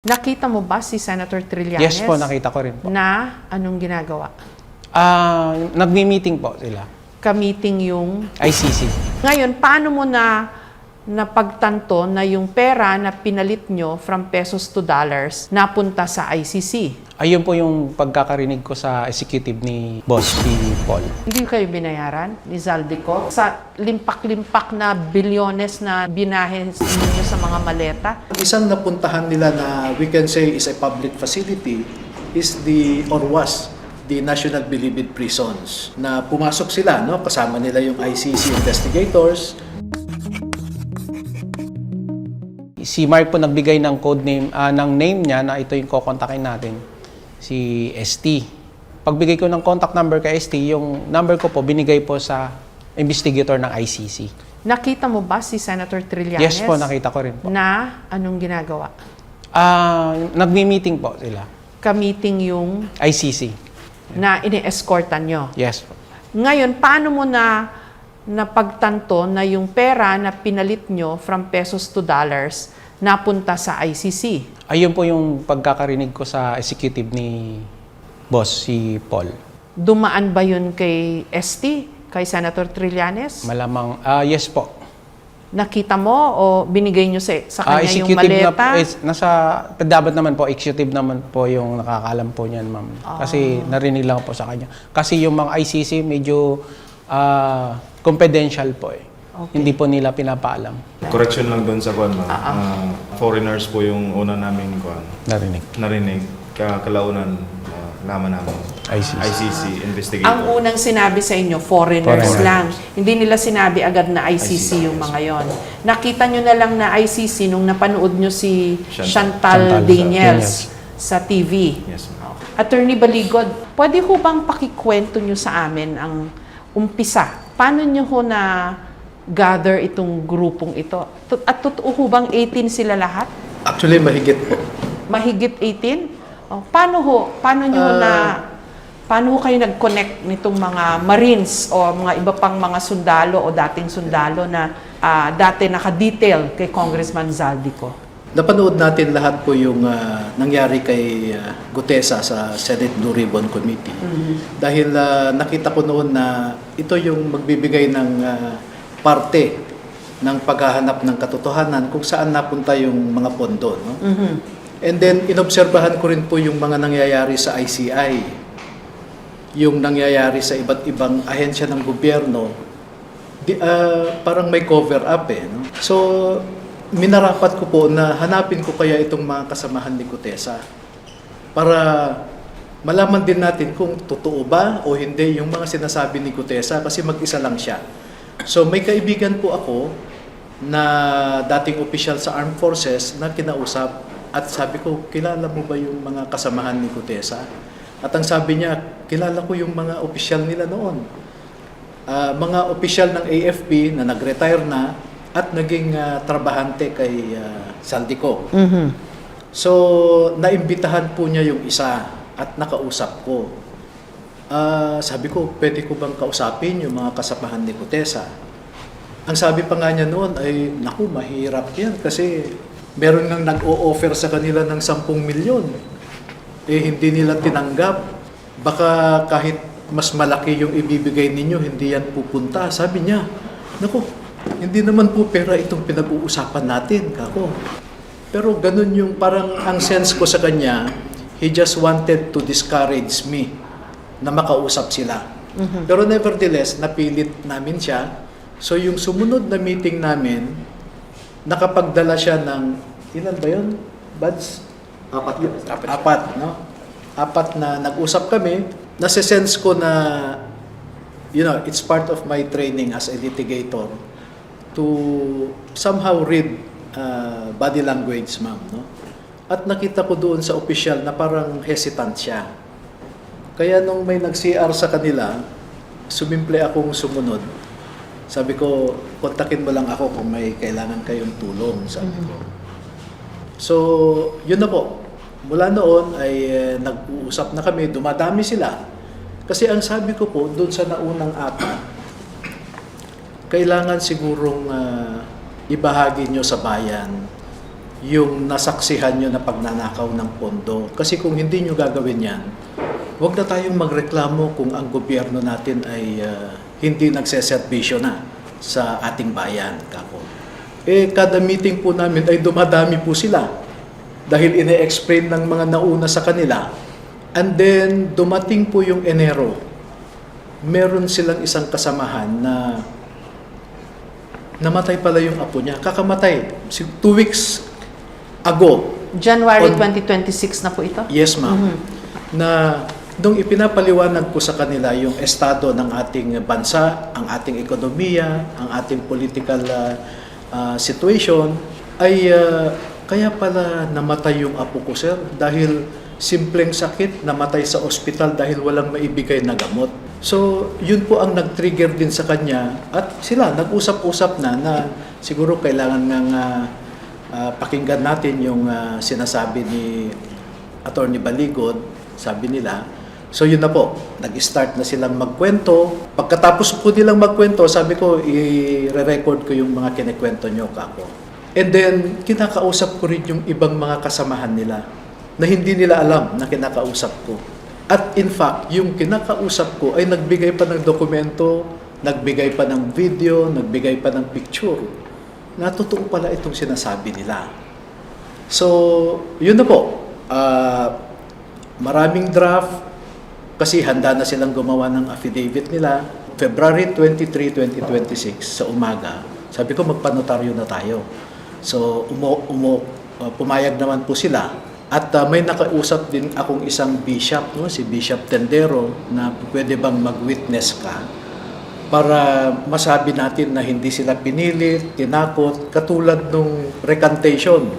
Nakita mo ba si Senator Trillanes? Yes po, nakita ko rin po. Na anong ginagawa? Nagmi-meeting po sila. Ka-meeting yung... ICC. Ngayon, paano mo na napagtanto na yung pera na pinalit nyo from pesos to dollars napunta sa ICC? Ayun po yung pagkakarinig ko sa executive ni Boss P. Paul. Hindi kayo binayaran ni Zaldico sa limpak-limpak na bilyones na binahe ninyo sa mga maleta? Isang napuntahan nila na we can say is a public facility is was the National Bilibid Prisons, na pumasok sila, no, kasama nila yung ICC investigators. Si Mark po nagbigay ng code name, ng name niya na ito yung kokontakin natin, si ST. Pagbigay ko ng contact number kay ST, yung number ko po binigay po sa investigator ng ICC. Nakita mo ba si Senator Trillanes? Yes po, nakita ko rin po. Na anong ginagawa? Nagmi-meeting po sila. Ka-meeting yung ICC. na ini-escortan nyo? Yes po. Ngayon, paano mo na napagtanto na yung pera na pinalit nyo from pesos to dollars napunta sa ICC? Ayun po yung pagkakarinig ko sa executive ni Boss si Paul. Dumaan ba yun kay ST, kay Senator Trillanes? Malamang, yes po. Nakita mo o binigay nyo sa kanya yung maleta? Dapat naman po, executive naman po yung nakakaalam po niyan, ma'am. Kasi narinig lang po sa kanya. Kasi yung mga ICC medyo confidential po eh. Okay. Hindi po nila pinapaalam. Correction lang doon sa kwan, ma'am. Foreigners po yung una namin kwan. Narinig. Kalaunan, naman namin. ICC investigator. Ang unang sinabi sa inyo, foreigners Foreigner. lang. Hindi nila sinabi agad na ICC yung mga yon. Nakita nyo na lang na ICC nung napanood nyo si Chantal Daniels sa TV. Yes, ma'am. Attorney Baligod, pwede ho bang pakikwento nyo sa amin ang umpisa? Paano nyo ho na gather itong grupong ito? At totoo ho bang 18 sila lahat? Actually, mahigit po. Mahigit 18? Oh, paano ho kayo nag-connect nitong mga Marines o mga iba pang mga sundalo o dating sundalo na dati naka-detail kay Congressman Zaldico? Napanood natin lahat po yung nangyari kay Gutesa sa Senate Blue Ribbon Committee. Dahil nakita ko noon na ito yung magbibigay ng parte ng paghahanap ng katotohanan kung saan napunta yung mga pondo. No? And then, inobserbahan ko rin po yung mga nangyayari sa ICI. Yung nangyayari sa iba't ibang ahensya ng gobyerno. Parang may cover up eh. No? So, minarapat ko po na hanapin ko kaya itong mga kasamahan ni Gutesa para malaman din natin kung totoo ba o hindi yung mga sinasabi ni Gutesa kasi mag-isa lang siya. So may kaibigan po ako na dating opisyal sa Armed Forces na kinausap at sabi ko, kilala mo ba yung mga kasamahan ni Gutesa? At ang sabi niya, kilala ko yung mga opisyal nila noon. Mga opisyal ng AFP na nag-retire na at naging trabahante kay Zaldico. So, naimbitahan po niya yung isa at nakausap ko. Sabi ko, pwede ko bang kausapin yung mga kasamahan ni Gutesa? Ang sabi pa nga niya noon ay, naku, mahirap yan kasi meron ngang nag-o-offer sa kanila ng 10 milyon. Eh, hindi nila tinanggap. Baka kahit mas malaki yung ibibigay ninyo, hindi yan pupunta. Sabi niya, naku, hindi naman po pera itong pinag-uusapan natin, kako. Pero ganun yung parang ang sense ko sa kanya, he just wanted to discourage me na makausap sila. Pero nevertheless, napilit namin siya. So yung sumunod na meeting namin, nakapagdala siya ng, ilan ba yun? Buds? Apat, no? Apat na nag-usap kami. Nasa-sense ko na, you know, it's part of my training as a litigator to somehow read body language, ma'am, no? At nakita ko doon sa opisyal na parang hesitant siya. Kaya nung may nag-CR sa kanila, sumimple akong sumunod. Sabi ko, kontakin mo lang ako kung may kailangan kayong tulong, sabi ko. So, yun na po. Mula noon ay nag-uusap na kami, dumadami sila. Kasi ang sabi ko po, doon sa naunang apat, kailangan sigurong ibahagi nyo sa bayan yung nasaksihan nyo na pagnanakaw ng pondo. Kasi kung hindi nyo gagawin yan, huwag na tayong magreklamo kung ang gobyerno natin ay hindi nagseserbisyo na sa ating bayan. Kako. Kada meeting po namin ay dumadami po sila dahil ine-explain ng mga nauna sa kanila. And then, dumating po yung Enero. Meron silang isang kasamahan na namatay pala yung apo niya. Kakamatay. 2 weeks ago. January 2026 na po ito? Yes, ma'am. Na nung ipinapaliwanag ko sa kanila yung estado ng ating bansa, ang ating ekonomiya, ang ating political situation, ay kaya pala namatay yung apo ko, sir, dahil simpleng sakit, namatay sa ospital dahil walang maibigay na gamot. So, yun po ang nag-trigger din sa kanya at sila nag-usap-usap na siguro kailangan ng pakinggan natin yung sinasabi ni Attorney Baligod, sabi nila. So yun na po, nag-start na silang magkwento. Pagkatapos po nilang magkwento, sabi ko, i-record ko yung mga kinikwento nyo, kako. And then, kinakausap ko rin yung ibang mga kasamahan nila na hindi nila alam na kinakausap ko. At in fact, yung kinakausap ko ay nagbigay pa ng dokumento, nagbigay pa ng video, nagbigay pa ng picture. Na totoo pala itong sinasabi nila. So, yun na po. Maraming draft kasi handa na silang gumawa ng affidavit nila. February 23, 2026 sa umaga, sabi ko magpanotaryo na tayo. So, pumayag naman po sila. At may nakausap din akong isang bishop, no? Si Bishop Tendero, na pwede bang mag-witness ka para masabi natin na hindi sila pinilit, tinakot, katulad nung recantation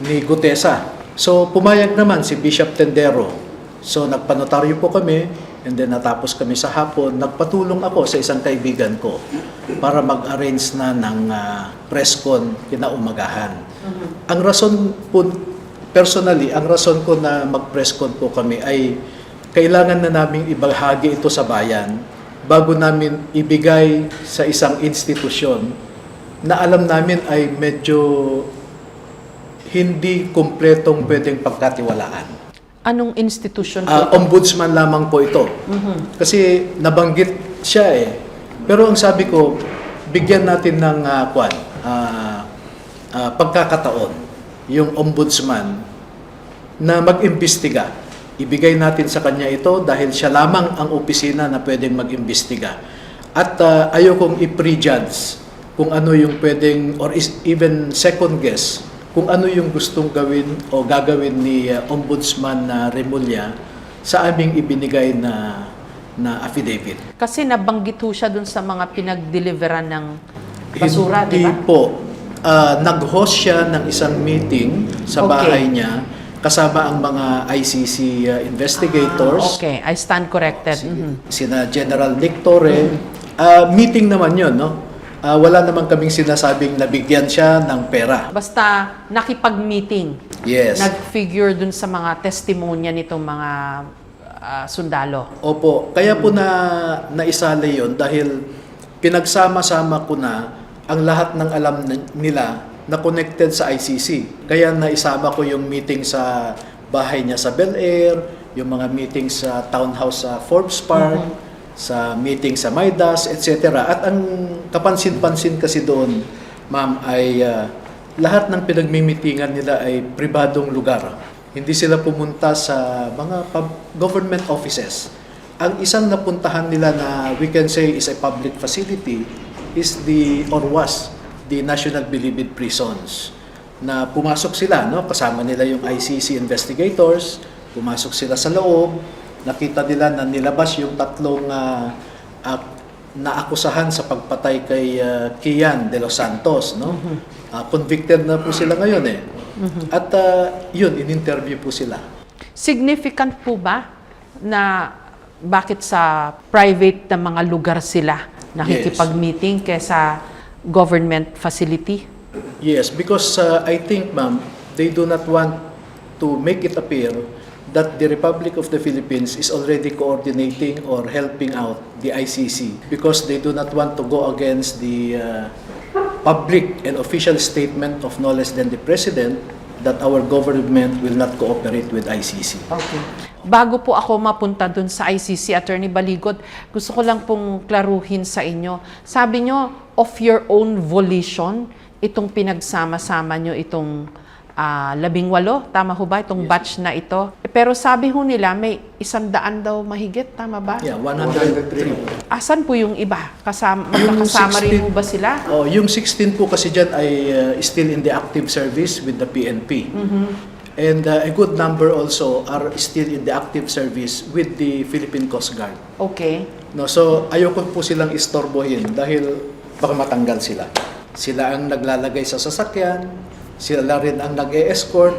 ni Gutesa. So, pumayag naman si Bishop Tendero. So, nagpanotaryo po kami, and then natapos kami sa hapon. Nagpatulong ako sa isang kaibigan ko para mag-arrange na ng press con kinaumagahan. Ang rason po, personally, ang rason ko na mag-press con po kami ay kailangan na naming ibahagi ito sa bayan bago namin ibigay sa isang institusyon na alam namin ay medyo hindi kumpletong pwedeng pagkatiwalaan. Anong institution po ito? Ombudsman lamang po ito. Kasi nabanggit siya eh. Pero ang sabi ko, bigyan natin ng pagkakataon yung ombudsman na mag-imbestiga. Ibigay natin sa kanya ito dahil siya lamang ang opisina na pwedeng mag-imbestiga. At ayokong i-prejudge kung ano yung pwedeng or even second guess kung ano yung gustong gawin o gagawin ni Ombudsman Remulla sa aming ibinigay na affidavit. Kasi nabanggit ho siya dun sa mga pinag-deliveran ng basura, di ba? Hindi po. Nag-host siya ng isang meeting sa bahay niya kasama ang mga ICC investigators. Okay, I stand corrected. Sina General Nick Torre. Meeting naman yun, no? Wala naman kaming sinasabing nabigyan siya ng pera. Basta nakipag-meeting. Yes. Nag-figure dun sa mga testimonya nitong mga sundalo. Opo. Kaya po naisali yon dahil pinagsama-sama ko na ang lahat ng alam nila na connected sa ICC. Kaya naisama ko yung meeting sa bahay niya sa Bel Air, yung mga meeting sa townhouse sa Forbes Park, sa meeting sa Midas, etc. At ang kapansin-pansin kasi doon, ma'am, ay lahat ng pinagmimitingan nila ay pribadong lugar. Hindi sila pumunta sa mga government offices. Ang isang napuntahan nila na we can say is a public facility is was the National Bilibid Prisons. Na pumasok sila, no? Kasama nila yung ICC investigators, pumasok sila sa loob, nakita nila na nilabas yung tatlong naakusahan sa pagpatay kay Kian de los Santos, no? Convicted na po sila ngayon eh. At yun, in-interview po sila. Significant po ba na bakit sa private na mga lugar sila nakikipag-meeting kaysa government facility? Yes, because I think, ma'am, they do not want to make it appear that the Republic of the Philippines is already coordinating or helping out the ICC because they do not want to go against the public and official statement of no less than the President that our government will not cooperate with ICC. Okay. Bago po ako mapunta dun sa ICC, Attorney Baligod, gusto ko lang pong klaruhin sa inyo. Sabi nyo, of your own volition, itong pinagsama-sama nyo itong 18, tama ho ba? Itong batch na ito. Pero sabi ho nila, may 100 daw mahigit, tama ba? Yeah, 103. Asan po yung iba? Magkakasama rin ho ba sila? Oh, yung 16 po kasi dyan ay still in the active service with the PNP. And a good number also are still in the active service with the Philippine Coast Guard. Okay. No, so ayoko po silang istorbohin dahil baka matanggal sila. Sila ang naglalagay sa sasakyan, sila rin ang nag-e-escort.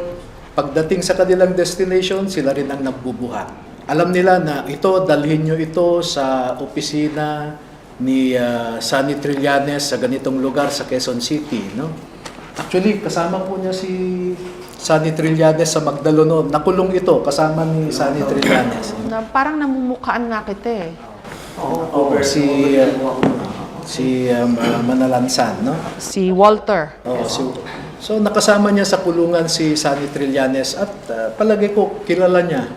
Pagdating sa kanilang destination, sila rin ang nagbubuhat. Alam nila na ito, dalhin nyo ito sa opisina ni Sunny Trillanes sa ganitong lugar sa Quezon City. No? Actually, kasama po niya si Sunny Trillanes sa Magdalo noon. Nakulong ito, kasama ni Sunny Trillanes. Parang namumukhaan nga kita eh. Oo, si Manalansan, no? Si Walter. Oo, so nakasama niya sa kulungan si Sunny Trillanes at palagay ko kilala niya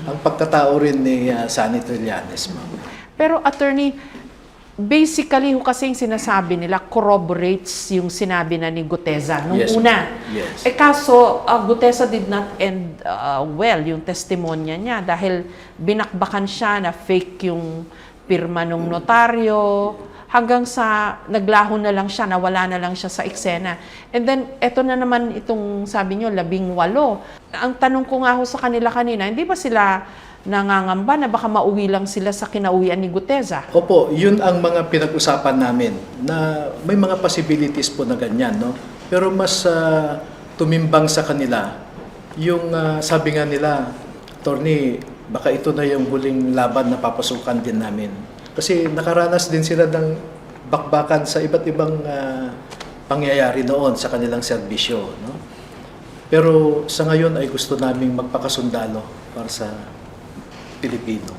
ang pagkatao rin ni Sunny Trillanes, ma'am. Pero attorney, basically ho kasing sinasabi nila corroborates yung sinabi na ni Guteza nung Yes, una. yes. Kaso Guteza did not end well yung testimonya niya dahil binakbakan siya na fake yung pirma ng notaryo hanggang sa naglaho na lang siya, nawala na lang siya sa eksena. And then, eto na naman itong sabi nyo, 18. Ang tanong ko nga ho sa kanila kanina, hindi ba sila nangangamba na baka mauwi lang sila sa kinauwian ni Guteza? Opo, yun ang mga pinag-usapan namin na may mga possibilities po na ganyan, no? Pero mas tumimbang sa kanila yung sabi nga nila, Attorney, baka ito na yung huling laban na papasukan din namin. Kasi nakaranas din sila ng bakbakan sa iba't ibang pangyayari noon sa kanilang serbisyo, no? Pero sa ngayon ay gusto naming magpakasundalo para sa Pilipino.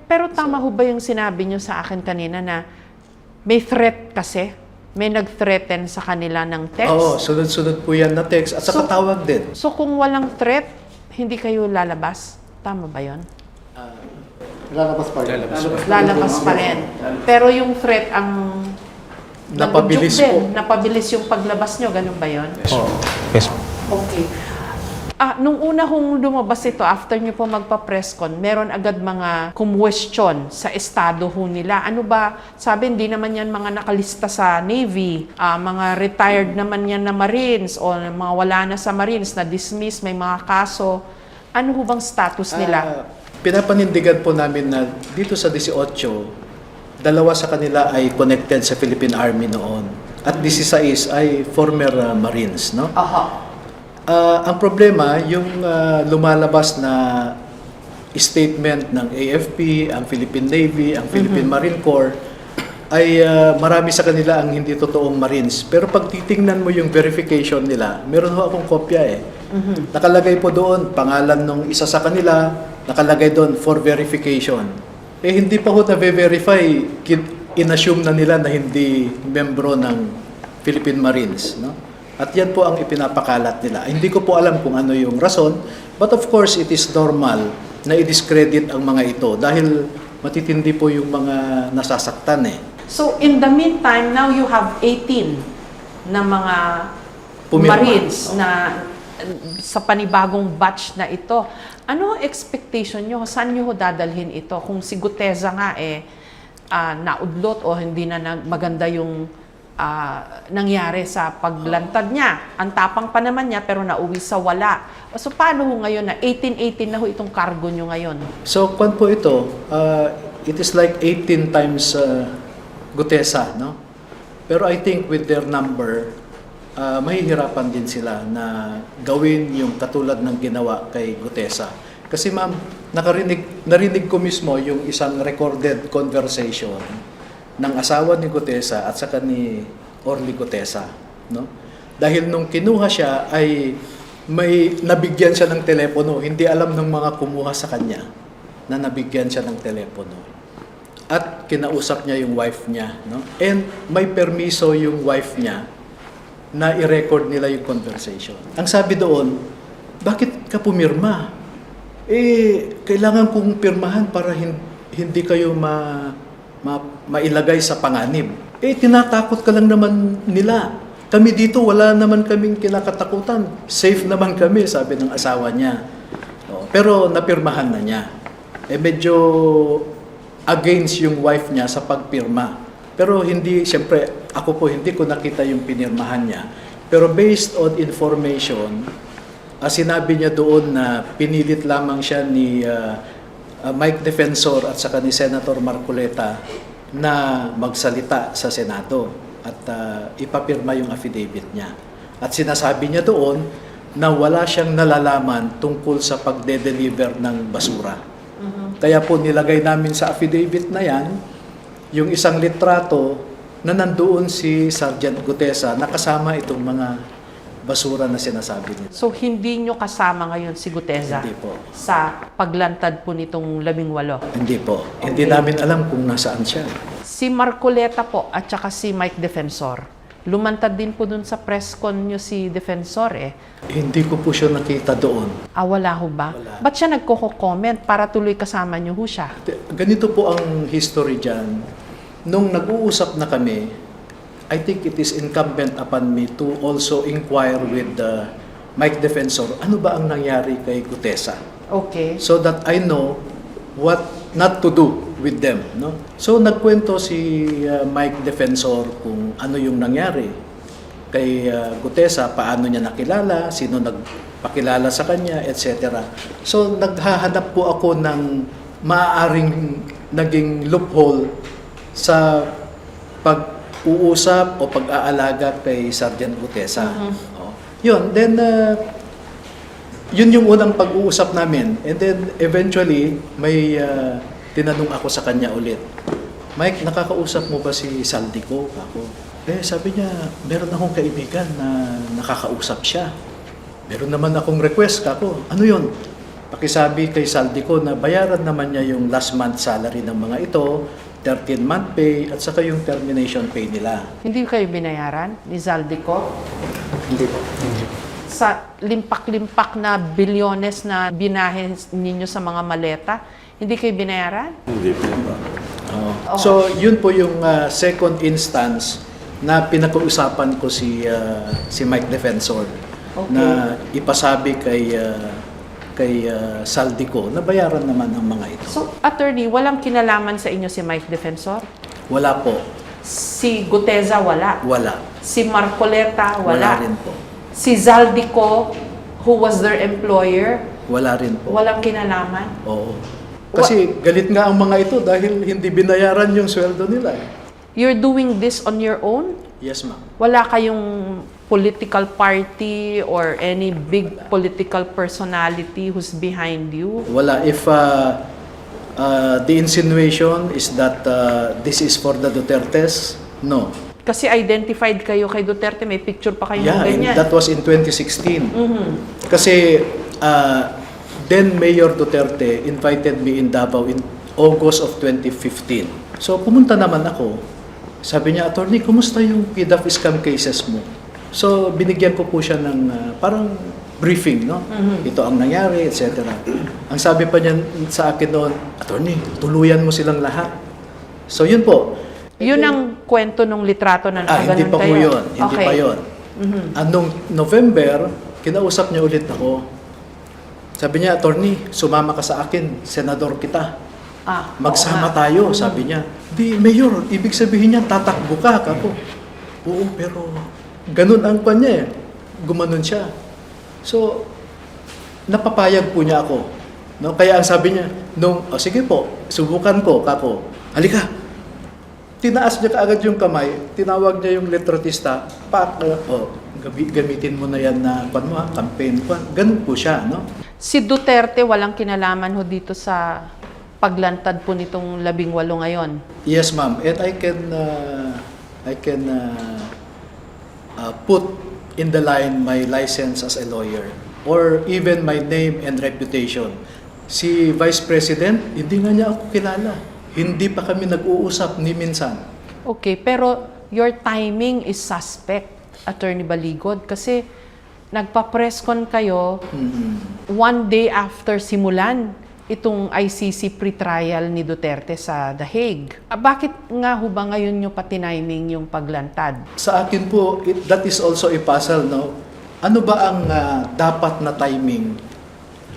Pero tama ho ba yung sinabi nyo sa akin kanina na may threat kasi? May nag-threaten sa kanila ng text? Oo, sunod-sunod po yan na text at saka tawag din. So kung walang threat, hindi kayo lalabas? Tama ba yun? Lalabas pa rin. Lalabas pa rin. Pero yung threat ang Napabilis nag-juke po. din. Napabilis yung paglabas nyo. Ganun ba yun? Yes. Okay. Nung una hong lumabas ito, after nyo po magpa-presscon, meron agad mga kumwestiyon sa estado ho nila. Ano ba? Sabi, hindi naman yan mga nakalista sa Navy, mga retired naman yan na Marines o mga wala na sa Marines na dismiss, may mga kaso. Ano ho bang status nila? Pinapanindigan po namin na dito sa 18, 2 sa kanila ay connected sa Philippine Army noon. At 16 ay former Marines, no? Aha. Ang problema, yung lumalabas na statement ng AFP, ang Philippine Navy, ang Philippine Marine Corps, ay marami sa kanila ang hindi totoong Marines. Pero pag titingnan mo yung verification nila, meron ho akong kopya eh. Nakalagay po doon, pangalan ng isa sa kanila, nakalagay doon for verification. Eh hindi pa ho na-verify, inassume na nila na hindi membro ng Philippine Marines, no? At yan po ang ipinapakalat nila. Hindi ko po alam kung ano yung rason, but of course it is normal na i-discredit ang mga ito dahil matitindi po yung mga nasasaktan eh. So in the meantime, now you have 18 na mga Pumirma. Marines na sa panibagong batch na ito. Ano ang expectation nyo? Saan nyo dadalhin ito? Kung si Guteza nga naudlot o hindi na maganda yung nangyari sa paglantad niya. Ang tapang pa naman niya pero nauwi sa wala. So paano ho ngayon na 18 na ho itong cargo nyo ngayon? So kung po ito, it is like 18 times Guteza, no? Pero I think with their number, mahihirapan din sila na gawin yung katulad ng ginawa kay Guteza. Kasi ma'am, narinig ko mismo yung isang recorded conversation ng asawa ni Guteza at saka ni Orly Guteza, no? Dahil nung kinuha siya ay may nabigyan siya ng telepono, hindi alam ng mga kumuha sa kanya na nabigyan siya ng telepono. at kinausap niya yung wife niya, no? And may permiso yung wife niya na i-record nila yung conversation. Ang sabi doon, bakit ka pumirma? Kailangan kong pirmahan para hindi kayo mailagay sa panganib. Tinatakot ka lang naman nila. Kami dito, wala naman kaming kinakatakutan. Safe naman kami, sabi ng asawa niya. Pero napirmahan na niya. Medyo against yung wife niya sa pagpirma. Pero hindi, siyempre, ako po hindi ko nakita yung pinirmahan niya. Pero based on information, sinabi niya doon na pinilit lamang siya ni Mike Defensor at saka ni Senator Marcoleta na magsalita sa Senado at ipapirma yung affidavit niya. At sinasabi niya doon na wala siyang nalalaman tungkol sa pagde-deliver ng basura. Kaya po nilagay namin sa affidavit na yan, yung isang litrato na nandoon si Sergeant Gutesa na kasama itong mga basura na sinasabi niya. So, hindi nyo kasama ngayon si Gutesa Hindi po. sa paglantad po nitong 18? Hindi po. Hindi namin alam kung nasaan siya. Si Marcoleta po at saka si Mike Defensor, lumantad din po dun sa press con nyo si Defensor Hindi ko po siya nakita doon. Wala ho ba? Wala. Ba't siya nagko-comment para tuloy kasama nyo ho siya? Ganito po ang history dyan. Nung nag-uusap na kami, I think it is incumbent upon me to also inquire with Mike Defensor, ano ba ang nangyari kay Gutesa? Okay. So that I know what not to do with them, no? So nagkwento si Mike Defensor kung ano yung nangyari kay Gutesa, paano niya nakilala, sino nagpakilala sa kanya, etc. So naghahanap po ako ng maaaring naging loophole sa pag-uusap o pag-aalaga kay Sergeant Gutesa. Yun, then yun yung unang pag-uusap namin. And then eventually may tinanong ako sa kanya ulit, Mike, nakakausap mo ba si Saldico? Ako, sabi niya, meron akong kaibigan na nakakausap siya. Meron naman akong request kako. Ano yun? Pakisabi kay Saldico na bayaran naman niya yung last month salary ng mga ito, 13-month pay, at saka yung termination pay nila. Hindi kayo binayaran ni Zaldico? Hindi po. Sa limpak-limpak na bilyones na binahe ninyo sa mga maleta, hindi kayo binayaran? So, yun po yung second instance na pinag-uusapan ko si Mike Defensor na ipasabi kay Saldico na bayaran naman ang mga ito. So, attorney, walang kinalaman sa inyo si Mike Defensor? Wala po. Si Gutesa, wala? Wala. Si Marcoleta, Wala wala? rin po. Si Zaldico, who was their employer, Wala rin po. walang kinalaman? Oo. Kasi galit nga ang mga ito dahil hindi binayaran yung sweldo nila. You're doing this on your own? Yes, ma'am. Wala kayong political party or any big political personality who's behind you? Wala. If the insinuation is that this is for the Dutertes, no. Kasi identified kayo kay Duterte, may picture pa kayo ng Yeah, ganyan. that was in 2016. Kasi then Mayor Duterte invited me in Davao in August of 2015. So pumunta naman ako. Sabi niya, attorney, kumusta yung PDAF scam cases mo? So binigyan ko po siya ng parang briefing, no? Ito ang nangyari, etc. Ang sabi pa niya sa akin noon, attorney, tuluyan mo silang lahat. So yun po. Yun ang kwento ng litrato na Hindi nakaganon pa po kayo? yun. Hindi pa yun. Anong November, kinausap niya ulit ako. Sabi niya, attorney, sumama ka sa akin, senador kita. Magsama tayo, sabi niya. Di, Mayor, ibig sabihin niya, tatakbo ka, kako. Oo, pero ganun ang pa niya eh. Gumanon siya. So, napapayag po niya ako. No? Kaya ang sabi niya, sige po, subukan ko, kako. Halika. Tinaas niya kaagad yung kamay, tinawag niya yung litratista, gamitin mo na yan na campaign. Ganun po siya, no? Si Duterte, walang kinalaman ho dito sa paglantad po nitong 18 ngayon? Yes, ma'am. And I can put in the line my license as a lawyer or even my name and reputation. Si Vice President, hindi nga niya ako kilala. Hindi pa kami nag-uusap ni minsan. Okay, pero your timing is suspect, Attorney Baligod, kasi nagpa-press con kayo one day after simulan itong ICC pre-trial ni Duterte sa The Hague. Bakit nga ho ba ngayon nyo patiniming yung paglantad? Sa akin po, that is also a puzzle, no? Ano ba ang dapat na timing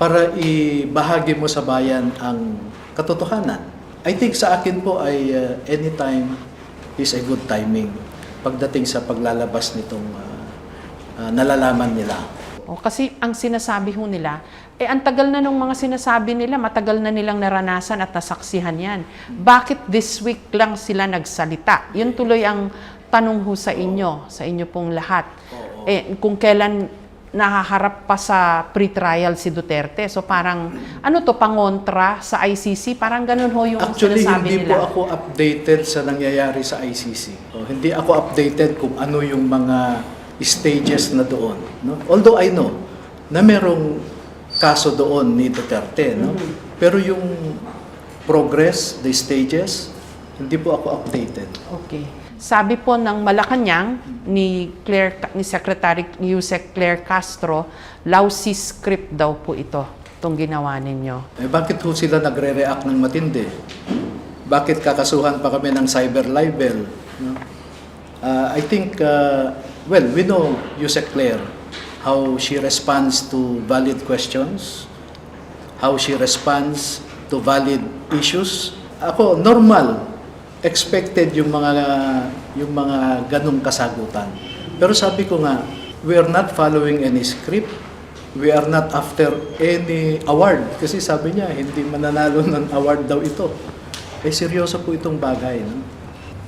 para ibahagi mo sa bayan ang katotohanan? I think sa akin po ay anytime is a good timing pagdating sa paglalabas nitong nalalaman nila. O, kasi ang sinasabi ho nila, ang tagal na nung mga sinasabi nila, matagal na nilang naranasan at nasaksihan yan. Bakit this week lang sila nagsalita? Yun tuloy ang tanong ho sa inyo pong lahat. Kung kailan nakaharap pa sa pre-trial si Duterte. So parang, pangontra sa ICC? Parang ganun ho yung Actually, sinasabi hindi nila. po ako updated sa nangyayari sa ICC. Hindi ako updated kung ano yung mga stages na doon. No? Although I know na merong kaso doon ni Duterte. No? Pero yung progress, the stages, hindi po ako updated. Okay. Sabi po ng Malacanang ni Secretary Yusek Claire Castro, lousy script daw po itong ginawa ninyo. Bakit ho sila nagre-react ng matindi? Bakit kakasuhan pa kami ng cyber libel? No? I think, we know Yusek Claire, how she responds to valid questions, how she responds to valid issues. Ako, normal, expected yung mga ganong kasagutan. Pero sabi ko nga, we are not following any script. We are not after any award. Kasi sabi niya, hindi mananalo ng award daw ito. Seryoso po itong bagay. No?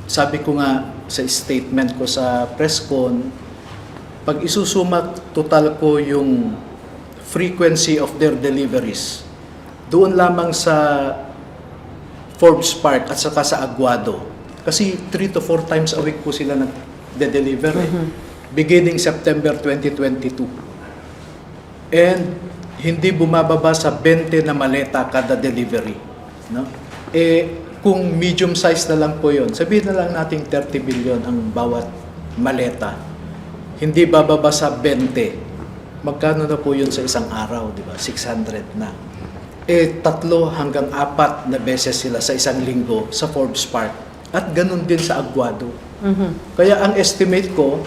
Sabi ko nga sa statement ko sa press con, pag isusumat total ko yung frequency of their deliveries, doon lamang sa Forbes Park at saka sa Aguado. Kasi 3 to 4 times a week po sila nag-deliver. Beginning September 2022. And hindi bumababa sa 20 na maleta kada delivery. No? Kung medium size na lang po yun, sabihin na lang nating 30 billion ang bawat maleta. Hindi bababa sa 20. Magkano na po yun sa isang araw, di ba? 600 na. 3 hanggang 4 na beses sila sa isang linggo sa Forbes Park. At ganun din sa Aguado. Kaya ang estimate ko,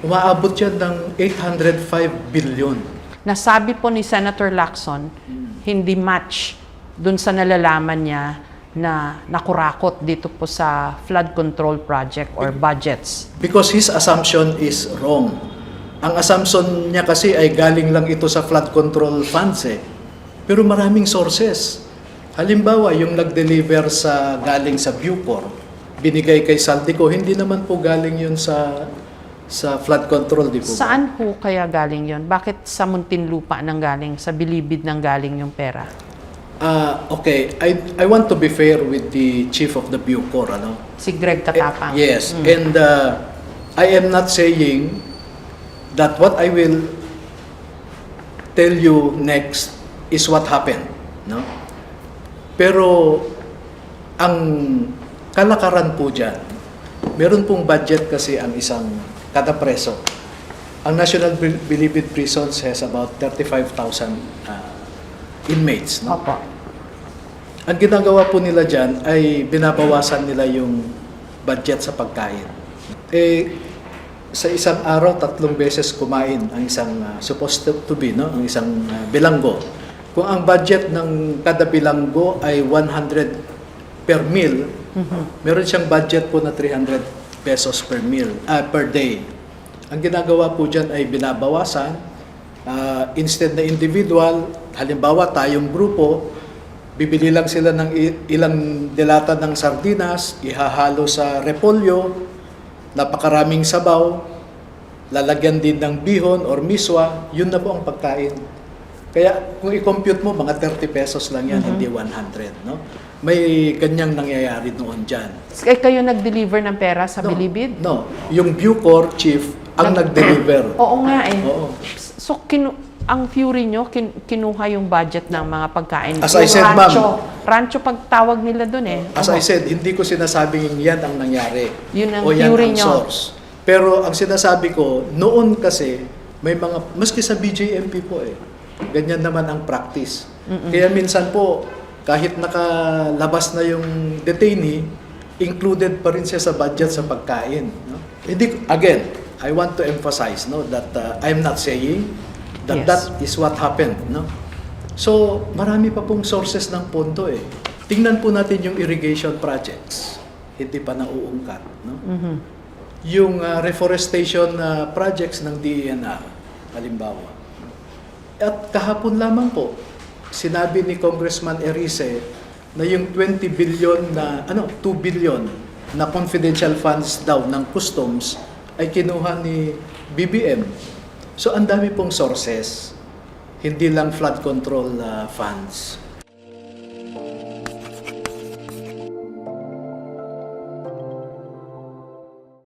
umaabot yan ng 805 billion. Nasabi po ni Senator Lacson, hindi match dun sa nalalaman niya na nakurakot dito po sa flood control project or budgets. Because his assumption is wrong. Ang assumption niya kasi ay galing lang ito sa flood control funds Pero maraming sources. Halimbawa, yung nag-deliver galing sa Bucor, binigay kay Saldico, hindi naman po galing yun sa flood control, di po ba? Saan po kaya galing yon? Bakit sa Muntinlupa nang galing, sa Bilibid nang galing yung pera? Okay, I want to be fair with the chief of the Bucor, ano? Si Greg Katapang. Yes, and I am not saying that what I will tell you next is what happened, no? Pero ang kalakaran po dyan, meron pong budget kasi ang isang kada preso. Ang National Bilibid Prisons has about 35,000 inmates, no? Opo. Ang ginagawa po nila dyan ay binabawasan nila yung budget sa pagkain. Sa isang araw, 3 beses kumain ang isang supposed to be, no? Ang isang bilanggo. Kung ang budget ng kada bilanggo ay 100 per meal, meron siyang budget po na 300 pesos per meal, per day. Ang ginagawa po dyan ay binabawasan. Instead na individual, halimbawa tayong grupo, bibili lang sila ng ilang delata ng sardinas, ihahalo sa repolyo, napakaraming sabaw, lalagyan din ng bihon or miswa, yun na po ang pagkain. Kaya kung i-compute mo, mga 30 pesos lang yan, hindi 100. No? May ganyang nangyayari noon dyan. Kayo nag-deliver ng pera sa Bilibid? No, yung Bucor chief ang nag-deliver. Oo nga Oo. So, ang Fury nyo, kinuha yung budget ng mga pagkain. As I Yung said, rancho pagtawag nila dun eh. As I said, hindi ko sinasabing yan ang nangyari. Yun ang o yan theory ang nyo. source. Pero ang sinasabi ko, noon kasi, may mga, maski sa BJMP po eh, ganyan naman ang practice. Kaya minsan po, kahit nakalabas na yung detainee, included pa rin siya sa budget sa pagkain. No? Hindi, again, I want to emphasize that I'm not saying that Yes. that is what happened. No? So, marami pa pong sources ng pondo eh. Tingnan po natin yung irrigation projects. Hindi pa nauungkat. No? Yung reforestation projects ng DENR, halimbawa. At kahapon lamang po, sinabi ni Congressman Erice na yung 2 billion na confidential funds daw ng customs ay kinuha ni BBM. So ang dami pong sources, hindi lang flood control funds.